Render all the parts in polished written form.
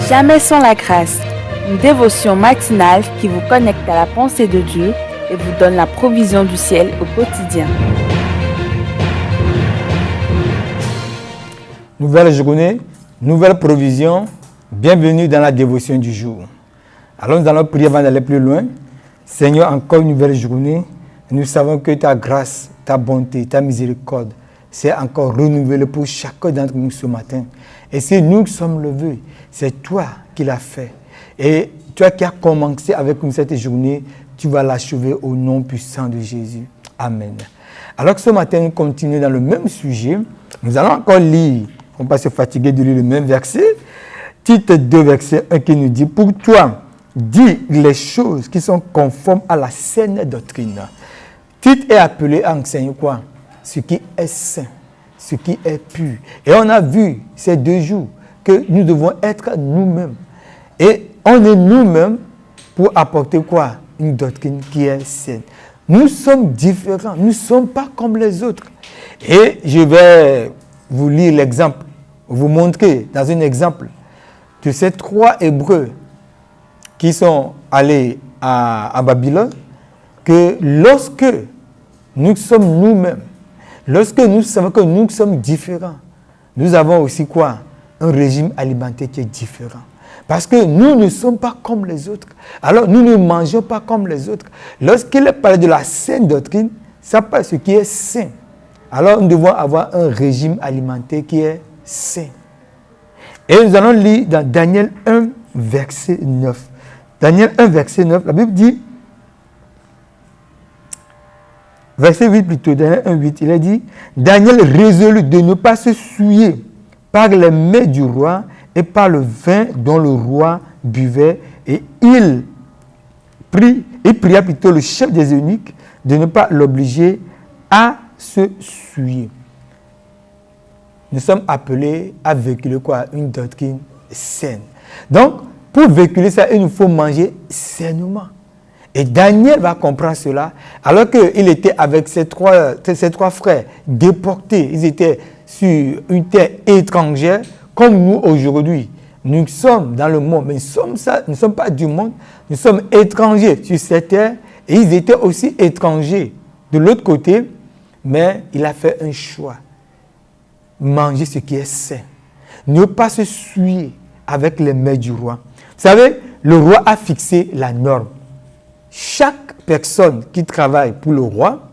Jamais sans la grâce, une dévotion matinale qui vous connecte à la pensée de Dieu et vous donne la provision du ciel au quotidien. Nouvelle journée, nouvelle provision, bienvenue dans la dévotion du jour. Alors nous allons prier avant d'aller plus loin. Seigneur, encore une nouvelle journée, nous savons que ta grâce, ta bonté, ta miséricorde, c'est encore renouvelé pour chacun d'entre nous ce matin. Et si nous sommes levés, c'est toi qui l'as fait. Et toi qui as commencé avec nous cette journée, tu vas l'achever au nom puissant de Jésus. Amen. Alors que ce matin, nous continuons dans le même sujet. Nous allons encore lire, on ne va pas se fatiguer de lire le même verset. Tite 2, verset 1 qui nous dit, pour toi, dis les choses qui sont conformes à la saine doctrine. Tite est appelé à enseigner quoi? Ce qui est saint, ce qui est pur. Et on a vu ces 2 jours que nous devons être nous-mêmes. Et on est nous-mêmes pour apporter quoi? Une doctrine qui est saine. Nous sommes différents, nous ne sommes pas comme les autres. Et je vais vous lire l'exemple, vous montrer dans un exemple de ces 3 Hébreux qui sont allés à Babylone, que lorsque nous sommes nous-mêmes, lorsque nous savons que nous sommes différents, nous avons aussi quoi? Un régime alimentaire qui est différent. Parce que nous ne sommes pas comme les autres. Alors, nous ne mangeons pas comme les autres. Lorsqu'il parle de la saine doctrine, ça parle de ce qui est sain. Alors, nous devons avoir un régime alimentaire qui est sain. Et nous allons lire dans Daniel 1, verset 9. Daniel 1, verset 9, la Bible dit, verset 8 plutôt, Daniel 1, 8, il a dit, Daniel résolut de ne pas se souiller par les mets du roi et par le vin dont le roi buvait, et il pria plutôt le chef des eunuques de ne pas l'obliger à se souiller. Nous sommes appelés à véhiculer quoi? Une doctrine saine. Donc, pour véhiculer ça, il nous faut manger sainement. Et Daniel va comprendre cela, alors qu'il était avec ses trois frères déportés. Ils étaient sur une terre étrangère, comme nous aujourd'hui. Nous sommes dans le monde, mais nous ne sommes pas du monde. Nous sommes étrangers sur cette terre, et ils étaient aussi étrangers de l'autre côté, mais il a fait un choix. Manger ce qui est sain. Ne pas se souiller avec les mets du roi. Vous savez, le roi a fixé la norme. Chaque personne qui travaille pour le roi,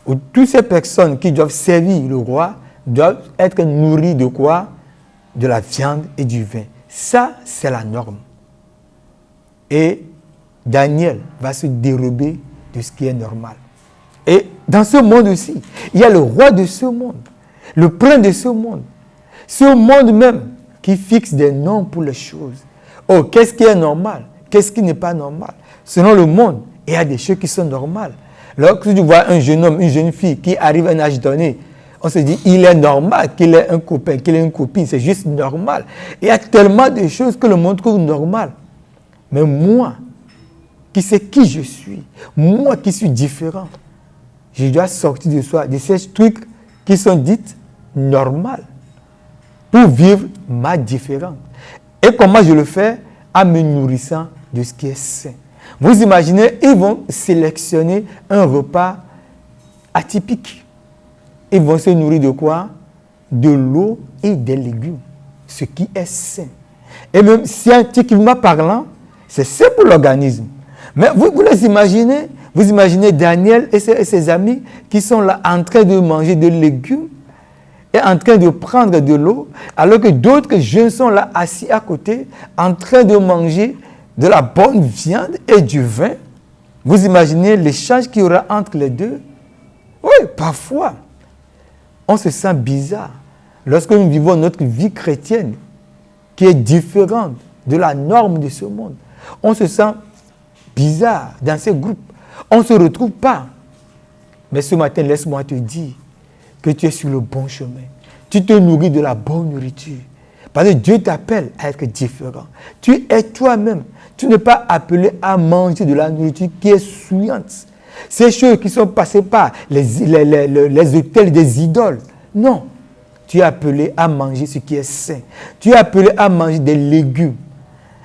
ou toutes ces personnes qui doivent servir le roi, doivent être nourries de quoi? De la viande et du vin. Ça, c'est la norme. Et Daniel va se dérober de ce qui est normal. Et dans ce monde aussi, il y a le roi de ce monde, le prince de ce monde même qui fixe des noms pour les choses. Oh, qu'est-ce qui est normal? Qu'est-ce qui n'est pas normal? Selon le monde, il y a des choses qui sont normales. Lorsque tu vois un jeune homme, une jeune fille qui arrive à un âge donné, on se dit, il est normal qu'il ait un copain, qu'il ait une copine, c'est juste normal. Il y a tellement de choses que le monde trouve normales. Mais moi, qui sais qui je suis, moi qui suis différent, je dois sortir de soi, de ces trucs qui sont dits normales, pour vivre ma différence. Et comment je le fais? En me nourrissant de ce qui est sain. Vous imaginez, ils vont sélectionner un repas atypique. Ils vont se nourrir de quoi? De l'eau et des légumes. Ce qui est sain. Et même scientifiquement parlant, c'est sain pour l'organisme. Mais vous les imaginez? Vous imaginez Daniel et ses amis qui sont là en train de manger des légumes et en train de prendre de l'eau, alors que d'autres jeunes sont là assis à côté, en train de manger de la bonne viande et du vin. Vous imaginez l'échange qu'il y aura entre les deux? Oui, parfois, on se sent bizarre lorsque nous vivons notre vie chrétienne qui est différente de la norme de ce monde. On se sent bizarre dans ces groupes. On ne se retrouve pas. Mais ce matin, laisse-moi te dire que tu es sur le bon chemin. Tu te nourris de la bonne nourriture. Parce que Dieu t'appelle à être différent. Tu es toi-même. Tu n'es pas appelé à manger de la nourriture qui est souillante. Ces choses qui sont passées par les autels des idoles. Non. Tu es appelé à manger ce qui est sain. Tu es appelé à manger des légumes.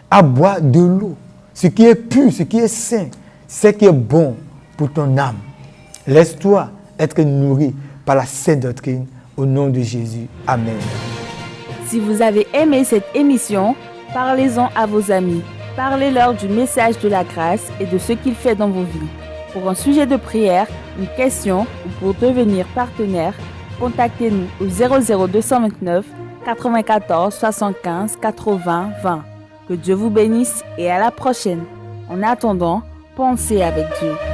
à boire de l'eau. Ce qui est pur, ce qui est sain, ce qui est bon pour ton âme. Laisse-toi être nourri par la sainte doctrine au nom de Jésus. Amen. Si vous avez aimé cette émission, parlez-en à vos amis. Parlez-leur du message de la grâce et de ce qu'il fait dans vos vies. Pour un sujet de prière, une question ou pour devenir partenaire, contactez-nous au 00229 94 75 80 20. Que Dieu vous bénisse et à la prochaine. En attendant, pensez avec Dieu.